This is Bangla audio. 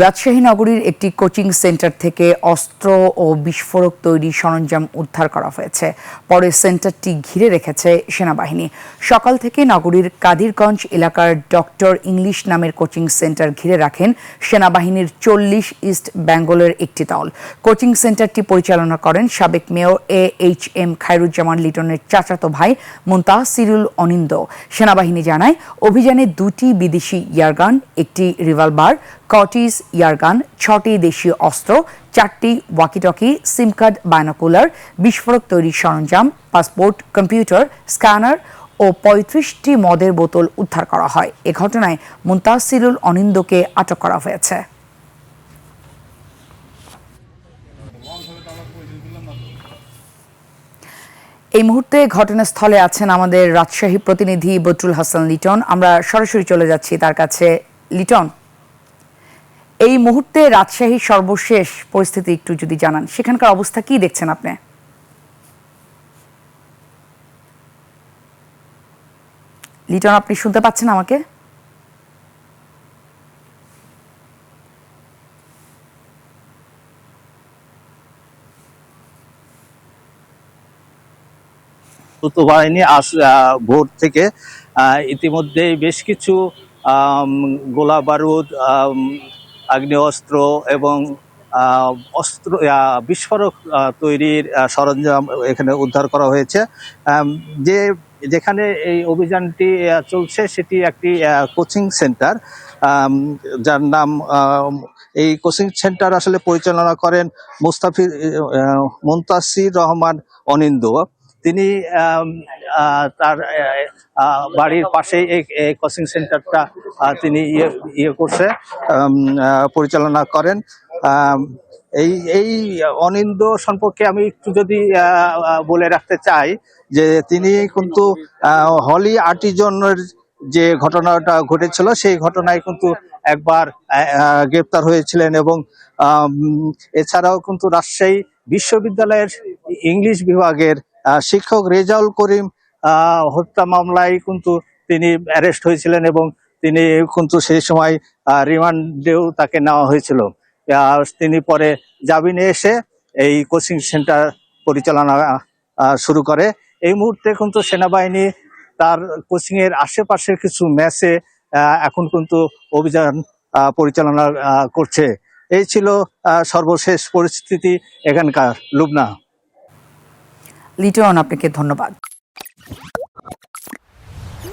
রাজশাহী নগরীর একটি কোচিং সেন্টার থেকে অস্ত্র ও বিস্ফোরক তৈরি সরঞ্জাম উদ্ধার করা হয়েছে। পরে সেন্টারটি ঘিরে রেখেছে সেনাবাহিনী। সকাল থেকে নগরীর কাদিরগঞ্জ এলাকার ডক্টর ইংলিশ নামের কোচিং সেন্টার ঘিরে রাখেন সেনাবাহিনীর 40 ইস্ট বেঙ্গলের একটি দল। কোচিং সেন্টারটি পরিচালনা করেন সাবেক মেয়র AHM খায়রুজ্জামান লিটনের চাচাতো ভাই মুনতাসিরুল অনিন্দ। সেনাবাহিনী জানায়, অভিযানে 2টি বিদেশি ইয়ারগান, একটি রিভলভার, কটিস ইয়ারগান, 6টি দেশীয় অস্ত্র, 4টি ওয়াকিটকি, সিম কার্ড, বাইনোকুলার, বিস্ফোরক তৈরির সরঞ্জাম, পাসপোর্ট, কম্পিউটার, স্ক্যানার ও 35টি মদের বোতল উদ্ধার করা হয়। এ ঘটনায় মুনতাসিরুল অনিন্দকে আটক করা হয়েছে। এই মুহূর্তে ঘটনাস্থলে আছেন আমাদের রাজশাহী প্রতিনিধি বদরুল হাসান লিটন। আমরা সরাসরি চলে যাচ্ছি তার কাছে। লিটন, এই মুহূর্তে রাজশাহীর সর্বশেষ পরিস্থিতি একটু যদি জানান, সেখানকার অবস্থা কি দেখছেন আপনি? লিটন, আপনি শুনতে পাচ্ছেন আমাকে? বাহিনী ভোর থেকে ইতিমধ্যে বেশ কিছু গোলা বারুদ, আগ্নেয়াস্ত্র এবং অস্ত্র বিস্ফোরক তৈরির সরঞ্জাম এখানে উদ্ধার করা হয়েছে। যেখানে এই অভিযানটি চলছে সেটি একটি কোচিং সেন্টার, যার নাম এই কোচিং সেন্টার আসলে পরিচালনা করেন মুনতাসির রহমান অনিন্দ। তিনি তার বাড়ির পাশেই এই কোচিং সেন্টারটা তিনি করছে, পরিচালনা করেন। এই এই অনিন্দ সম্পর্কে আমি একটু যদি বলে রাখতে চাই যে তিনি কিন্তু হলি আর্টিজনের যে ঘটনাটা ঘটেছিল সেই ঘটনায় কিন্তু একবার গ্রেপ্তার হয়েছিলেন এবং এছাড়াও কিন্তু রাজশাহী বিশ্ববিদ্যালয়ের ইংলিশ বিভাগের শিক্ষক রেজাউল করিম হত্যা মামলায় কিন্তু তিনি অ্যারেস্ট হয়েছিলেন এবং তিনি কিন্তু সেই সময় রিমান্ডেও তাকে নেওয়া হয়েছিল। তিনি পরে জামিনে এসে এই কোচিং সেন্টার পরিচালনা শুরু করে। এই মুহূর্তে কিন্তু সেনাবাহিনী তার কোচিং এর আশেপাশের কিছু ম্যাচে এখন কিন্তু অভিযান পরিচালনা করছে। এই ছিল সর্বশেষ পরিস্থিতি এখানকার। লুবনা। লিটন, আপনাকে ধন্যবাদ।